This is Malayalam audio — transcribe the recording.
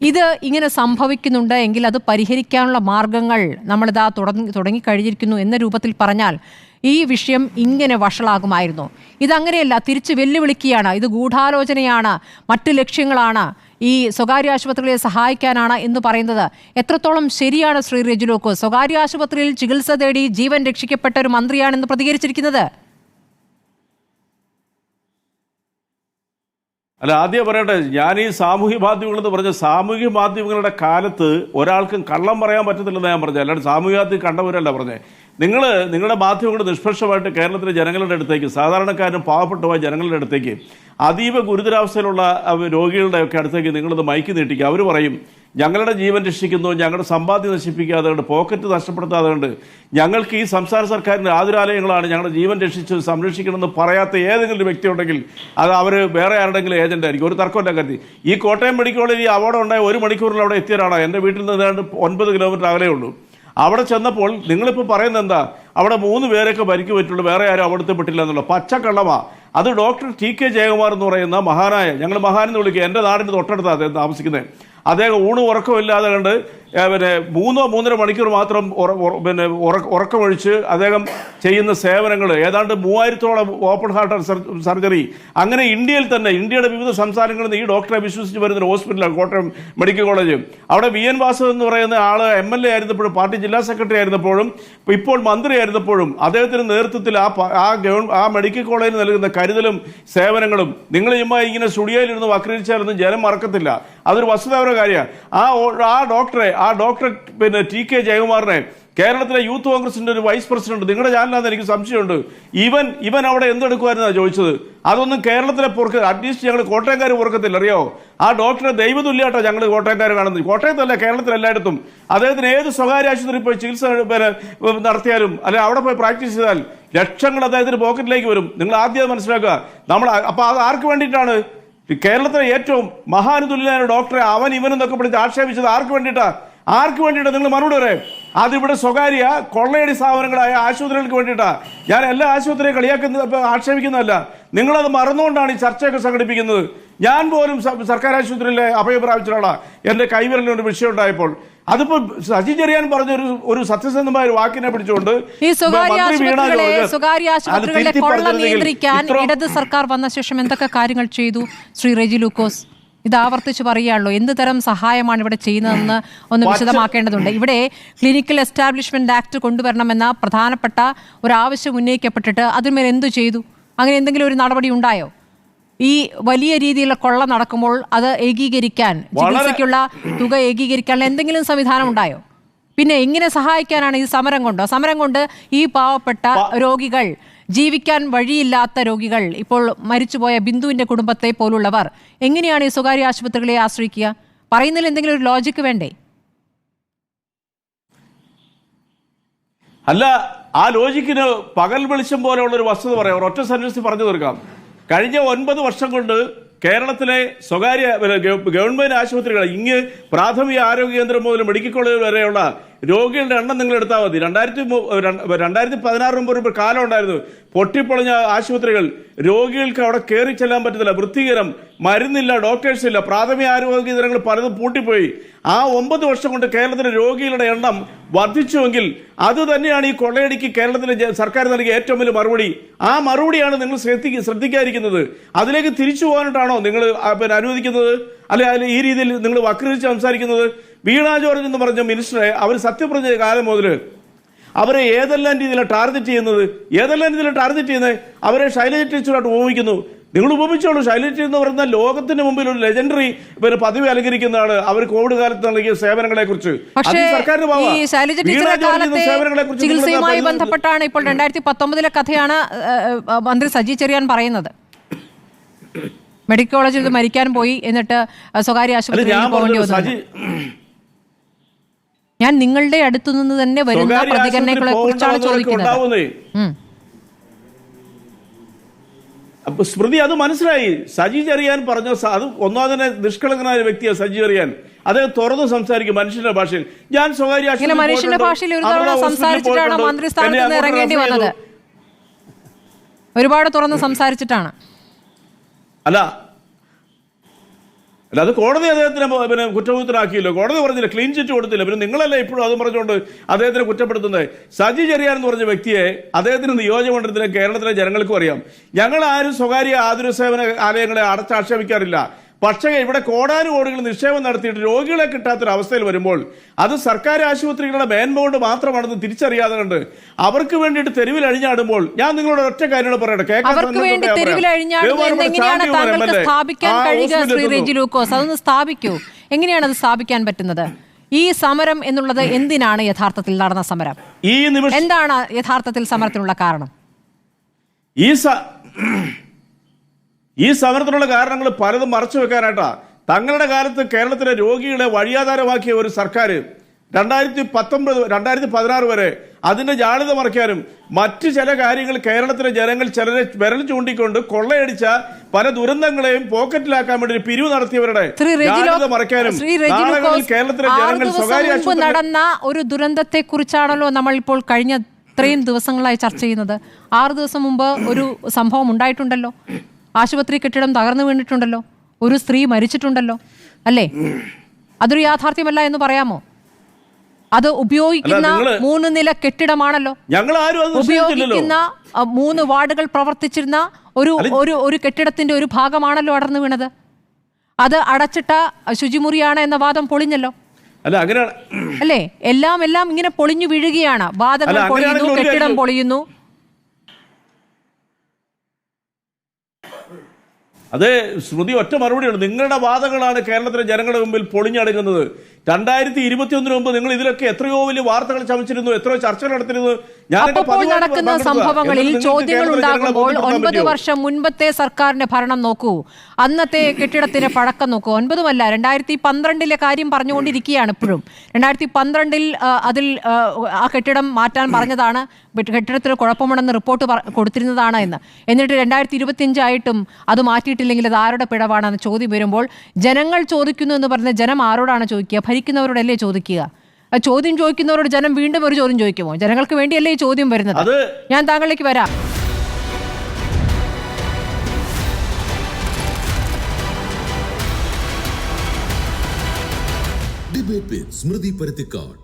ഇത് ഇങ്ങനെ സംഭവിക്കുന്നുണ്ട് എങ്കിൽ അത് പരിഹരിക്കാനുള്ള മാർഗങ്ങൾ നമ്മളിതാ തുടങ്ങിക്കഴിഞ്ഞിരിക്കുന്നു എന്ന രൂപത്തിൽ പറഞ്ഞാൽ ഈ വിഷയം ഇങ്ങനെ വഷളാകുമായിരുന്നു. ഇതങ്ങനെയല്ല, തിരിച്ച് വെല്ലുവിളിക്കുകയാണ്. ഇത് ഗൂഢാലോചനയാണ്, മറ്റ് ലക്ഷ്യങ്ങളാണ്, ഈ സ്വകാര്യ ആശുപത്രികളെ സഹായിക്കാനാണ് എന്ന് പറയുന്നത് എത്രത്തോളം ശരിയാണ്? ശ്രീ റെജി, സ്വകാര്യ ആശുപത്രിയിൽ ചികിത്സ തേടി ജീവൻ രക്ഷിക്കപ്പെട്ട ഒരു മന്ത്രിയാണെന്ന് പ്രതികരിച്ചിരിക്കുന്നത്. അല്ല, ആദ്യം പറയട്ടെ, ഞാൻ ഈ സാമൂഹ്യ മാധ്യമങ്ങളെന്ന് പറഞ്ഞ സാമൂഹ്യ മാധ്യമങ്ങളുടെ കാലത്ത് ഒരാൾക്കും കള്ളം പറയാൻ പറ്റത്തില്ലെന്ന് ഞാൻ പറഞ്ഞത്. അല്ലാണ്ട് സാമൂഹ്യ മാധ്യമം കണ്ടവരല്ല പറഞ്ഞത്. നിങ്ങളുടെ മാധ്യമങ്ങൾ നിഷ്പക്ഷമായിട്ട് കേരളത്തിലെ ജനങ്ങളുടെ അടുത്തേക്ക്, സാധാരണക്കാരും പാവപ്പെട്ട ജനങ്ങളുടെ അടുത്തേക്ക്, അതീവ ഗുരുതരാവസ്ഥയിലുള്ള രോഗികളുടെയൊക്കെ അടുത്തേക്ക് നിങ്ങളത് മൈക്ക് നീട്ടിക്കുക. അവർ പറയും ഞങ്ങളുടെ ജീവൻ രക്ഷിക്കുന്നു, ഞങ്ങളുടെ സമ്പാദ്യം നശിപ്പിക്കാതെ കൊണ്ട്, പോക്കറ്റ് നഷ്ടപ്പെടുത്താതെ കൊണ്ട്, ഞങ്ങൾക്ക് ഈ സംസ്ഥാന സർക്കാരിൻ്റെ ആതുരാലയങ്ങളാണ് ഞങ്ങളുടെ ജീവൻ രക്ഷിച്ച് സംരക്ഷിക്കണമെന്ന് പറയാത്ത ഏതെങ്കിലും വ്യക്തി ഉണ്ടെങ്കിൽ അത് അവർ വേറെ ആരുടെങ്കിലും ഏജന്റ് ആയിരിക്കും. ഒരു തർക്കമില്ല കരുതി. ഈ കോട്ടയം മെഡിക്കൽ കോളേജിൽ ഈ അപകടം ഉണ്ടായ 1 മണിക്കൂറിൽ അവിടെ എത്തിയതാണ്. എൻ്റെ വീട്ടിൽ നിന്ന് ഏതാണ്ട് 9 കിലോമീറ്റർ അകലേ ഉള്ളൂ. അവിടെ ചെന്നപ്പോൾ നിങ്ങളിപ്പോൾ പറയുന്നത് എന്താ, അവിടെ 3 പേരൊക്കെ പരിക്ക് പറ്റുള്ളൂ, വേറെ ആരും അവിടുത്തെ പെട്ടില്ല എന്നുള്ള പച്ചക്കള്ളമാണ്. അത് ഡോക്ടർ ടി.കെ. ജയകുമാർ എന്ന് പറയുന്ന മഹാനായ, ഞങ്ങൾ മഹാനെന്ന് വിളിക്കുക, എൻ്റെ നാടിൻ്റെ തൊട്ടടുത്താണ് അദ്ദേഹം താമസിക്കുന്നത്. അദ്ദേഹം ഊണ് ഉറക്കമില്ലാതെ കണ്ട് 3-3.5 മണിക്കൂർ മാത്രം ഉറക്കമൊഴിച്ച് അദ്ദേഹം ചെയ്യുന്ന സേവനങ്ങൾ, ഏതാണ്ട് 3000-ഓളം ഓപ്പൺ ഹാർട്ട് സർജറി, അങ്ങനെ ഇന്ത്യയിൽ തന്നെ, ഇന്ത്യയുടെ വിവിധ സംസ്ഥാനങ്ങളിൽ നിന്ന് ഈ ഡോക്ടറെ വിശ്വസിച്ച് വരുന്ന കോട്ടയം മെഡിക്കൽ കോളേജ്. അവിടെ വി.എൻ. വാസവൻ എന്ന് പറയുന്ന ആൾ MLA ആയിരുന്നപ്പോഴും പാർട്ടി ജില്ലാ സെക്രട്ടറി ആയിരുന്നപ്പോഴും ഇപ്പോൾ മന്ത്രിയായിരുന്നപ്പോഴും അദ്ദേഹത്തിന്റെ നേതൃത്വത്തിൽ ആ മെഡിക്കൽ കോളേജിൽ നൽകുന്ന കരുതലും സേവനങ്ങളും നിങ്ങൾ ഇങ്ങനെ സ്റ്റുഡിയോയിലിരുന്ന് വക്രീകരിച്ചാലൊന്നും ജനം മറക്കത്തില്ല. അതൊരു വസ്തുതാപരമായ കാര്യമാണ്. ആ ഡോക്ടർ ടി.കെ. ജയകുമാറിനെ കേരളത്തിലെ യൂത്ത് കോൺഗ്രസിന്റെ ഒരു വൈസ് പ്രസിഡന്റ്, നിങ്ങളുടെ ചാനലാണെന്ന് എനിക്ക് സംശയമുണ്ട്, ഇവൻ അവിടെ എന്തെടുക്കുമായിരുന്നാണ് ചോദിച്ചത്. അതൊന്നും കേരളത്തിലെ അറ്റ്ലീസ്റ്റ് ഞങ്ങൾ കോട്ടയംകാർ പൊറുക്കത്തില്ല, അറിയാവോ? ആ ഡോക്ടറെ ദൈവതുല്യാട്ടോ ഞങ്ങൾ കോട്ടയംകാർ കാണുന്നത്. കോട്ടയത്തല്ല, കേരളത്തിൽ എല്ലായിടത്തും. അദ്ദേഹത്തിന് ഏത് സ്വകാര്യ ആശുപത്രിയിൽ പോയി ചികിത്സ നടത്തിയാലും അല്ലെങ്കിൽ അവിടെ പോയി പ്രാക്ടീസ് ചെയ്താൽ ലക്ഷങ്ങൾ അദ്ദേഹത്തിന് പോക്കറ്റിലേക്ക് വരും. നിങ്ങൾ ആദ്യം മനസ്സിലാക്കുക. അപ്പൊ അത് ആർക്ക് വേണ്ടിയിട്ടാണ്? കേരളത്തിലെ ഏറ്റവും മഹാനുതുല്യനായ ഡോക്ടറെ ഇവനെന്നൊക്കെ പിടിച്ച് ആക്ഷേപിച്ചത് ആർക്ക് വേണ്ടിയിട്ടാണ്? നിങ്ങൾ മറുപടി പറയാം. അതിവിടെ സ്വകാര്യ കൊള്ളയടി സ്ഥാപനങ്ങളായ ആശുപത്രികൾക്ക് വേണ്ടിയിട്ടാണ്. ഞാൻ എല്ലാ ആശുപത്രിയും ആക്ഷേപിക്കുന്നതല്ല, നിങ്ങളത് മറന്നുകൊണ്ടാണ് ഈ ചർച്ചയൊക്കെ സംഘടിപ്പിക്കുന്നത്. ഞാൻ പോലും സർക്കാർ ആശുപത്രിയിലെ അഭയം പ്രാപിച്ചിട്ടുള്ള എൻ്റെ കൈവിരലിന് ഒരു വിഷയം ഉണ്ടായപ്പോൾ അതിപ്പോ സജി ചെറിയാൻ പറഞ്ഞ ഒരു സത്യസന്ധമായ ഒരു വാക്കിനെ പിടിച്ചുകൊണ്ട് ഈ സ്വകാര്യ ആശുപത്രികളെ കൊള്ള നിയന്ത്രിക്കാൻ ഇടത് സർക്കാർ വന്ന ശേഷം എന്തൊക്കെ കാര്യങ്ങൾ ചെയ്തു ശ്രീ റെജി ലൂക്കോസ്? ഇത് ആവർത്തിച്ച് പറയുകയാണല്ലോ. എന്ത് തരം സഹായമാണ് ഇവിടെ ചെയ്യുന്നതെന്ന് ഒന്ന് വിശദമാക്കേണ്ടതുണ്ട്. ഇവിടെ ക്ലിനിക്കൽ എസ്റ്റാബ്ലിഷ്മെന്റ് ആക്ട് കൊണ്ടുവരണമെന്ന പ്രധാനപ്പെട്ട ഒരു ആവശ്യം ഉന്നയിക്കപ്പെട്ടിട്ട് അതിന്മേൽ എന്തു ചെയ്തു? അങ്ങനെ എന്തെങ്കിലും ഒരു നടപടി ഉണ്ടായോ? ഈ വലിയ രീതിയിലുള്ള കൊള്ള നടക്കുമ്പോൾ അത് ഏകീകരിക്കാൻ, ചികിത്സയ്ക്കുള്ള തുക ഏകീകരിക്കാനുള്ള എന്തെങ്കിലും സംവിധാനം ഉണ്ടായോ? പിന്നെ എങ്ങനെ സഹായിക്കാനാണ് ഈ സമരം കൊണ്ട് ഈ പാവപ്പെട്ട രോഗികൾ, ജീവിക്കാൻ വഴിയില്ലാത്ത രോഗികൾ, ഇപ്പോൾ മരിച്ചുപോയ ബിന്ദുവിന്റെ കുടുംബത്തെ പോലുള്ളവർ എങ്ങനെയാണ് ഈ സ്വകാര്യ ആശുപത്രികളെ ആശ്രയിക്കുക? പറയുന്നതിൽ എന്തെങ്കിലും ഒരു ലോജിക്ക് വേണ്ടേ? അല്ല, ആ ലോജിക്കിന് പകൽ വെളിച്ചം പോലെയുള്ള ഒരു വസ്തുത പറയാം. ഒറ്റ സെന്റൻസ് പറഞ്ഞു തീർക്കാം. കഴിഞ്ഞ 9 വർഷം കൊണ്ട് കേരളത്തിലെ സ്വകാര്യ ഗവൺമെന്റ് ആശുപത്രികൾ, പ്രാഥമിക ആരോഗ്യ കേന്ദ്രം മുതൽ മെഡിക്കൽ കോളേജ് വരെയുള്ള രോഗികളുടെ എണ്ണം നിങ്ങൾ എടുത്താൽ മതി. 2016 മുമ്പ് ഒരു കാലം ഉണ്ടായിരുന്നു, പൊട്ടിപ്പൊളിഞ്ഞ ആശുപത്രികൾ, രോഗികൾക്ക് അവിടെ കയറി ചെല്ലാൻ പറ്റത്തില്ല, വൃത്തികരം, മരുന്നില്ല, ഡോക്ടേഴ്സ് ഇല്ല, പ്രാഥമിക ആരോഗ്യ കേന്ദ്രങ്ങൾ പലതും പൂട്ടിപ്പോയി. ആ 9 വർഷം കൊണ്ട് കേരളത്തിലെ രോഗികളുടെ എണ്ണം വർദ്ധിച്ചുവെങ്കിൽ അത് തന്നെയാണ് ഈ കൊള്ളയടിക്ക് കേരളത്തിലെ സർക്കാർ നൽകിയ ഏറ്റവും വലിയ മറുപടി. ആ മറുപടിയാണ് നിങ്ങൾ ശ്രദ്ധിക്കാതിരിക്കുന്നത്. അതിലേക്ക് തിരിച്ചു പോകാനായിട്ടാണോ നിങ്ങൾ അനുവദിക്കുന്നത്? അല്ലെ ഈ രീതിയിൽ നിങ്ങൾ വക്രീകരിച്ച് സംസാരിക്കുന്നത്? വീണ ജോർജ് എന്ന് പറഞ്ഞ മിനിസ്റ്ററെ അവർ സത്യപ്രതിജ്ഞ കാലം മുതൽ അവരെ ഏതെല്ലാം രീതിയിലാണ് ടാർഗറ്റ് ചെയ്യുന്നത്? അവരെ ശൈലജ ടീച്ചറായിട്ട് ഉപമിക്കുന്നു. നിങ്ങൾ ഉപമിച്ചോളൂ. ശൈലജ എന്ന് പറയുന്ന ലോകത്തിന് മുമ്പിൽ ഒരു ലെജൻഡറി പദവി അലങ്കരിക്കുന്നതാണ്. അവർ കോവിഡ് കാലത്ത് നൽകിയ സേവനങ്ങളെ കുറിച്ച്. ചികിത്സയുമായി ബന്ധപ്പെട്ടാണ് ഇപ്പോൾ 2019 കഥയാണ് മന്ത്രി സജി ചെറിയാൻ പറയുന്നത്. മെഡിക്കൽ കോളേജിൽ മരിക്കാൻ പോയി, എന്നിട്ട് സ്വകാര്യ ആശുപത്രിയിൽ പോകേണ്ടി വന്നു. ഞാൻ നിങ്ങളുടെ അടുത്തുനിന്ന് തന്നെ വരുന്ന പ്രതികരണങ്ങളെ കുറിച്ചാണ് ചോദിക്കുന്നത്. സ്മൃതി, അത് മനസ്സിലായി. സജി ചെറിയാൻ പറഞ്ഞ അത് ഒന്നാമതന്നെ നിഷ്കളങ്കനായ വ്യക്തിയാണ് സജി ചെറിയാൻ. അദ്ദേഹം തുറന്ന് സംസാരിക്കും മനുഷ്യന്റെ ഭാഷയിൽ. ഞാൻ സ്വകാര്യ മനുഷ്യന്റെ ഭാഷയിൽ ഒരു തവണ സംസാരിച്ചിട്ടാണ് മന്ത്രി സ്ഥാനത്ത് നിന്ന് ഇറങ്ങേണ്ടി വന്നത്. ഒരുപാട് തുറന്ന് സംസാരിച്ചിട്ടാണ്. അല്ല, അല്ല, അത് കോടതി അദ്ദേഹത്തിന് പിന്നെ കുറ്റമുക്തനാക്കിയല്ലോ. കോടതി പറഞ്ഞില്ല, ക്ലീൻ ചിറ്റ് കൊടുത്തില്ല. പിന്നെ നിങ്ങളല്ലേ ഇപ്പോഴും അതും പറഞ്ഞുകൊണ്ട് അദ്ദേഹത്തിനെ കുറ്റപ്പെടുത്തുന്നത്? സജി ചെറിയാൻ എന്ന് പറഞ്ഞ വ്യക്തിയെ അദ്ദേഹത്തിന് നിയോജകമണ്ഡലത്തിലെ കേരളത്തിലെ ജനങ്ങൾക്കും അറിയാം. ഞങ്ങൾ ആരും സ്വകാര്യ ആതുര സേവന ആലയങ്ങളെ അടച്ചാക്ഷേപിക്കാറില്ല. പക്ഷേ ഇവിടെ കോടാനുകോടികൾ നിക്ഷേപം നടത്തിയിട്ട് രോഗികളെ കിട്ടാത്തൊരവസ്ഥയിൽ വരുമ്പോൾ അത് സർക്കാർ ആശുപത്രികളുടെ മേൻബോർഡ് മാത്രമാണെന്ന് തിരിച്ചറിയാതെ കണ്ട് അവർക്ക് വേണ്ടിയിട്ട് തെരുവിൽ അഴിഞ്ഞാടുമ്പോൾ ഞാൻ നിങ്ങളോട് ഒറ്റ കാര്യങ്ങൾ പറയട്ടെ. അവർക്ക് വേണ്ടി തെരുവിൽ അഴിഞ്ഞാടുന്നത് എങ്ങനെയാണ് താങ്കൾക്ക് സ്ഥാപിക്കാൻ കഴിയുക ശ്രീ റെജി ലൂക്കോസ്? അതൊന്ന് സ്ഥാപിക്കൂ. എങ്ങനെയാണ് അത് സ്ഥാപിക്കാൻ പറ്റുന്നത്? ഈ സമരം എന്നുള്ളത് എന്തിനാണ് യഥാർത്ഥത്തിൽ നടന്ന സമരം? ഈ നിമിഷം എന്താണ് യഥാർത്ഥത്തിൽ സമരത്തിനുള്ള കാരണം? ഈ സമരത്തിനുള്ള കാരണങ്ങൾ പലതും മറച്ചു വെക്കാനായിട്ടാ. തങ്ങളുടെ കാലത്ത് കേരളത്തിലെ രോഗികളെ വഴിയാധാരമാക്കിയ ഒരു സർക്കാർ 2016 വരെ അതിന്റെ ജാള്യത മറയ്ക്കാനും മറ്റു ചില കാര്യങ്ങൾ കേരളത്തിലെ ജനങ്ങൾ ചിലരെ വിരൽ ചൂണ്ടിക്കൊണ്ട് കൊള്ളയടിച്ച പല ദുരന്തങ്ങളെയും പോക്കറ്റിലാക്കാൻ വേണ്ടി പിരിവ് നടത്തിയവരുടെ ജാള്യത മറയ്ക്കാനും കേരളത്തിലെ ജനങ്ങൾ സ്വകാര്യ നടന്ന ഒരു ദുരന്തത്തെ കുറിച്ചാണല്ലോ നമ്മൾ ഇപ്പോൾ കഴിഞ്ഞ ഇത്രയും ദിവസങ്ങളായി ചർച്ച ചെയ്യുന്നത്. 6 ദിവസം മുമ്പ് ഒരു സംഭവം ഉണ്ടായിട്ടുണ്ടല്ലോ. ആശുപത്രി കെട്ടിടം തകർന്നു വീണിട്ടുണ്ടല്ലോ. ഒരു സ്ത്രീ മരിച്ചിട്ടുണ്ടല്ലോ, അല്ലേ? അതൊരു യാഥാർത്ഥ്യമല്ല എന്ന് പറയാമോ? അത് ഉപയോഗിക്കുന്ന 3 നില കെട്ടിടമാണല്ലോ. ഉപയോഗിക്കുന്ന 3 വാർഡുകൾ പ്രവർത്തിച്ചിരുന്ന ഒരു കെട്ടിടത്തിന്റെ ഒരു ഭാഗമാണല്ലോ അടർന്നു വീണത്. അത് അടച്ചിട്ട ശുചിമുറിയാണ് എന്ന വാദം പൊളിഞ്ഞല്ലോ. അല്ലേ? എല്ലാം ഇങ്ങനെ പൊളിഞ്ഞു വീഴുകയാണ്. വാദങ്ങൾ പൊളിയുന്നു, കെട്ടിടം പൊളിയുന്നു. അതെ ശ്രുതി, ഒറ്റ മറുപടിയാണ്. നിങ്ങളുടെ വാദങ്ങളാണ് കേരളത്തിലെ ജനങ്ങളുടെ മുമ്പിൽ പൊളിഞ്ഞടങ്ങുന്നത്. 2021 മുമ്പ് നിങ്ങൾ ഇതിലൊക്കെ എത്രയോ വലിയ വാർത്തകൾ ചമച്ചിരുന്നു, എത്രയോ ചർച്ചകൾ നടത്തിയിരുന്നു. നടക്കുന്ന സംഭവങ്ങളിൽ ചോദ്യങ്ങൾ ഉണ്ടാകുമ്പോൾ 9 വർഷം മുൻപത്തെ സർക്കാരിന്റെ ഭരണം നോക്കൂ, അന്നത്തെ കെട്ടിടത്തിന്റെ പഴക്കം നോക്കൂ. 9 അല്ല, 2012 കാര്യം പറഞ്ഞുകൊണ്ടിരിക്കുകയാണ് ഇപ്പോഴും. 2012 അതിൽ ആ കെട്ടിടം മാറ്റാൻ പറഞ്ഞതാണ്, കെട്ടിടത്തിൽ കുഴപ്പമുണ്ടെന്ന് റിപ്പോർട്ട് കൊടുത്തിരുന്നതാണ് എന്ന്. എന്നിട്ട് 2025 ആയിട്ടും അത് മാറ്റിയിട്ടില്ലെങ്കിൽ അത് ആരുടെ പിഴവാണെന്ന് ചോദ്യം വരുമ്പോൾ ജനങ്ങൾ ചോദിക്കുന്നു എന്ന് പറഞ്ഞ ജനം ആരോടാണ് ചോദിക്കുക? ഭരിക്കുന്നവരോടല്ലേ ചോദിക്കുക? ചോദ്യം ചോദിക്കുന്നവരോട് ജനം വീണ്ടും ഒരു ചോദ്യം ചോദിക്കുമോ? ജനങ്ങൾക്ക് വേണ്ടിയല്ലേ ഈ ചോദ്യം വരുന്നത്? ഞാൻ താങ്കളിലേക്ക് വരാം. ഡിബേറ്റ് വിത്ത് സ്മൃതി പരുത്തിക്കാട്.